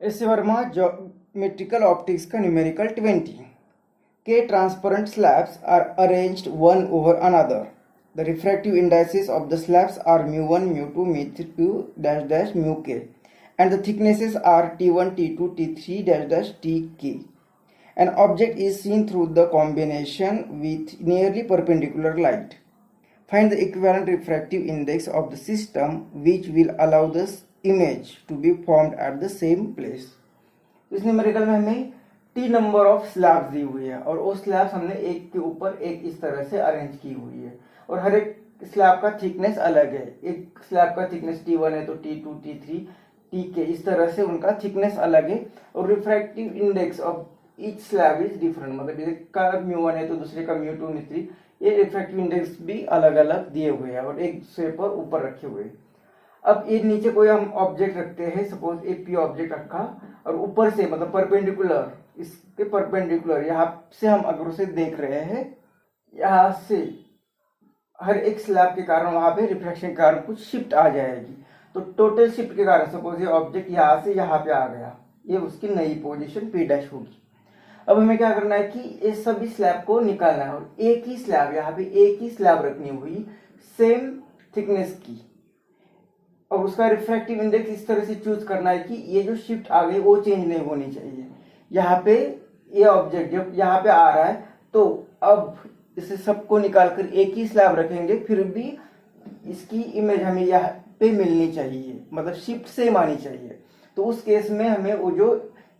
S Verma geometrical optics का numerical 20. K transparent slabs are arranged one over another. The refractive indices of the slabs are mu1, mu2, mu3 dash dash mu k, and the thicknesses are T1, T2, T3 dash dash Tk. An object is seen through the combination with nearly perpendicular light. Find the equivalent refractive index of the system which will allow the image to be formed at the same place. इस numerical में हमें T number of slabs दी हुई है और वो slabs हमने एक के ऊपर एक इस तरह से अरेंज की हुई है और हर एक स्लैब का थिकनेस अलग है। एक स्लैब का थिकनेस T1 है तो T2, T3, Tk इस तरह से उनका थिकनेस अलग है और refractive index of each slab is different, मतलब एक का mu1 है तो दूसरे का mu2, mu3, ये रिफ्रैक्टिव इंडेक्स भी अलग अलग दिए हुए हैं और एक दूसरे पर ऊपर रखे हुए हैं। अब ये नीचे कोई हम ऑब्जेक्ट रखते हैं, सपोज एक पी ऑब्जेक्ट रखा और ऊपर से मतलब परपेंडिकुलर, इसके परपेंडिकुलर यहाँ से हम अगर उसे देख रहे हैं, यहाँ से हर एक स्लैब के कारण वहां पे रिफ्रैक्शन के कारण कुछ शिफ्ट आ जाएगी। तो टोटल शिफ्ट के कारण सपोज ये ऑब्जेक्ट यहाँ से यहाँ पे आ गया, ये उसकी नई पोजीशन P डैश होगी। अब हमें क्या करना है कि इस सभी स्लैब को निकालना है और एक ही स्लैब, यहाँ पे एक ही स्लैब रखनी हुई सेम थिकनेस की और उसका रिफ्रैक्टिव इंडेक्स इस तरह से चूज करना है कि ये जो शिफ्ट आ गई वो चेंज नहीं होनी चाहिए। यहाँ पे ये ऑब्जेक्ट जब यहाँ पे आ रहा है तो अब इसे सबको निकालकर एक ही स्लैब रखेंगे, फिर भी इसकी इमेज हमें यहाँ पे मिलनी चाहिए, मतलब शिफ्ट सेम आनी चाहिए। तो उस केस में हमें वो जो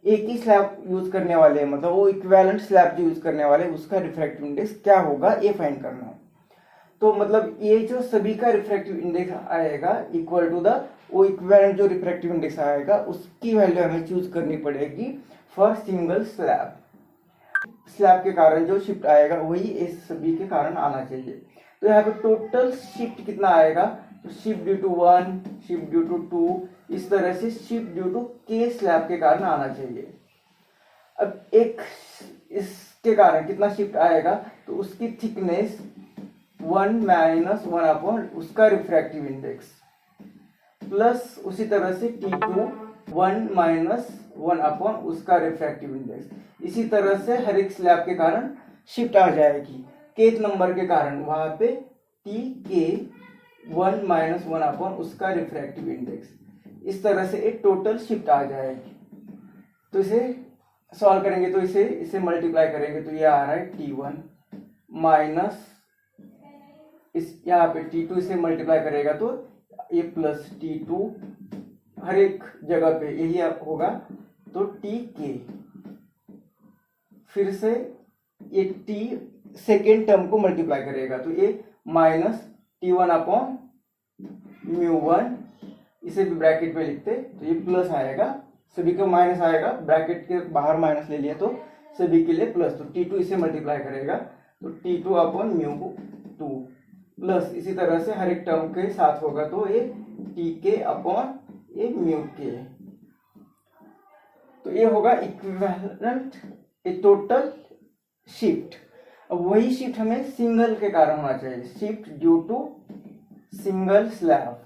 एक ही स्लैब यूज करने वाले हैं, मतलब वो इक्विवेलेंट स्लैब जो यूज करने वाले हैं, उसका रिफ्रैक्टिव इंडेक्स क्या होगा ये फाइंड करना है। तो मतलब ये जो सभी का रिफ्रैक्टिव इंडेक्स आएगा इक्वल टू द वो इक्विवेलेंट जो रिफ्रैक्टिव इंडेक्स आएगा उसकी वैल्यू हमें चूज करनी पड़ेगी फॉर सिंगल स्लैब। स्लैब के कारण जो शिफ्ट आएगा वही इस सभी के कारण आना चाहिए। तो यहाँ पे टोटल शिफ्ट कितना आएगा, तो shift due to 1, shift due to 2, इस तरह से shift due to K slab के कारण आना चाहिए। अब एक इसके कारण कितना शिफ्ट आएगा, तो उसकी थिकनेस 1 - 1 अपॉन उसका रिफ्रैक्टिव इंडेक्स प्लस उसी तरह से T2 1 - 1 अपॉन उसका रिफ्रैक्टिव इंडेक्स। इसी तरह से हर एक स्लैब के कारण शिफ्ट आ जाएगी केथ नंबर के कारण, वहां पे Tk 1 - 1 अपॉन उसका रिफ्रैक्टिव इंडेक्स, इस तरह से एक टोटल शिफ्ट आ जाएगी। तो इसे सॉल्व करेंगे तो इसे मल्टीप्लाई करेंगे तो ये आ रहा है T1 माइनस इस यहाँ पे T2 इसे मल्टीप्लाई करेगा तो ये प्लस T2 हर एक जगह पे यही होगा तो Tk, फिर से ये T सेकेंड टर्म को मल्टीप्लाई करेगा तो ये माइनस T1 अपॉन mu1, इसे भी ब्रैकेट में लिखते तो ये प्लस आएगा, सभी को माइनस आएगा, ब्रैकेट के बाहर माइनस ले लिया तो सभी के लिए प्लस, तो T2 इसे मल्टीप्लाई करेगा तो T2 अपॉन mu2 प्लस इसी तरह से हर एक टर्म के साथ होगा तो ये Tk अपॉन ये μk। तो ये होगा इक्विवेलेंट टोटल शिफ्ट। अब वही शिफ्ट हमें सिंगल के कारण होना चाहिए, shift due to single slab,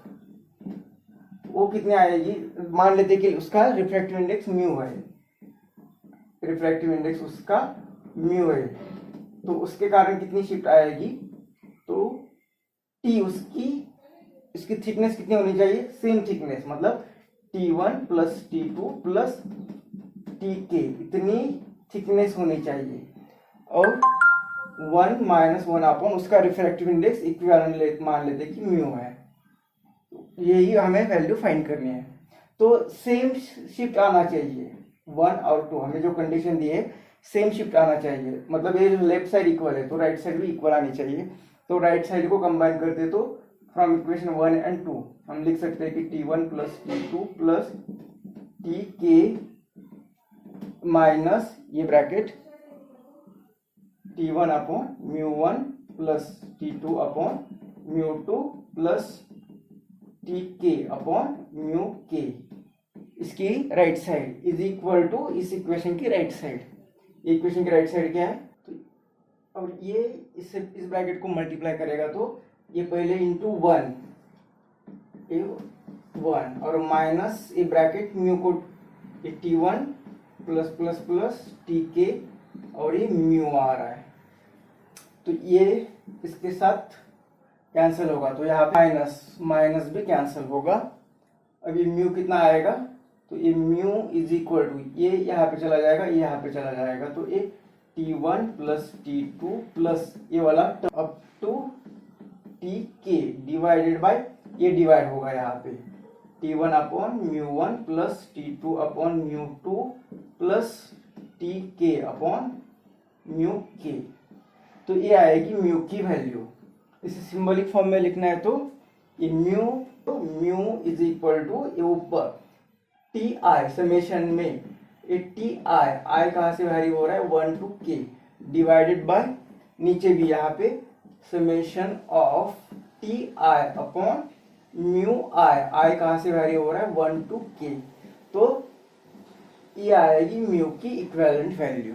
वो कितने आएगी, मान लेते कि उसका रिफ्रैक्टिव इंडेक्स म्यू है, रिफ्रैक्टिव इंडेक्स उसका म्यू है, तो उसके कारण कितनी शिफ्ट आएगी, तो टी इसकी थिकनेस कितनी होनी चाहिए, सेम थिकनेस, मतलब T1 plus T2 plus Tk इतनी थिकनेस होनी चाहिए और 1 - 1 अपॉन उसका रिफ्रैक्टिव इंडेक्स इक्विवेलेंट मान लेते कि म्यू है, यही हमें वैल्यू फाइंड करनी है। तो सेम शिफ्ट आना चाहिए 1 और 2, हमें जो कंडीशन दी है सेम शिफ्ट आना चाहिए, मतलब ये लेफ्ट साइड इक्वल है तो राइट साइड भी इक्वल आनी चाहिए। तो राइट साइड को कंबाइन करते तो फ्रॉम इक्वेशन 1 and 2 हम लिख सकते हैं कि T1 plus T2 plus Tk minus ये bracket T1 upon mu1 plus T2 upon mu2 plus Tk upon μk, इसकी right side is equal to इस इक्वेशन की राइट साइड। इक्वेशन की राइट साइड क्या है, तो और ये इस ब्रैकेट को मल्टीप्लाई करेगा तो ये पहले इंटू 1 और माइनस ये ब्रैकेट म्यू को ये T1 plus plus plus Tk और ये म्यू आ रहा है, तो ये इसके साथ कैंसिल होगा, तो यहाँ पे माइनस माइनस भी कैंसिल होगा। अब ये म्यू कितना आएगा, तो ये म्यू इज इक्वल टू ये यहाँ पे चला जाएगा, ये यहाँ पे चला जाएगा, तो ये T1 प्लस T2 प्लस ये वाला up to Tk divided by ये डिवाइड होगा यहाँ पे T1 अपॉन म्यू1 प्लस T2 अपॉन म्यू2 plus Tk upon mu K. तो ये आएगी म्यू की वैल्यू। इसे सिंबलिक फॉर्म में लिखना है तो ये म्यू इज इक्वल टू ये ऊपर टी आई समेशन में ये टी आई कहाँ से वैरी हो रहा है 1 to k डिवाइडेड बाय नीचे भी यहाँ पे summation of T I upon mu I कहाँ से वैरी हो रहा है 1 to k। तो ये आएगी म्यू की इक्विवेलेंट वैल्यू।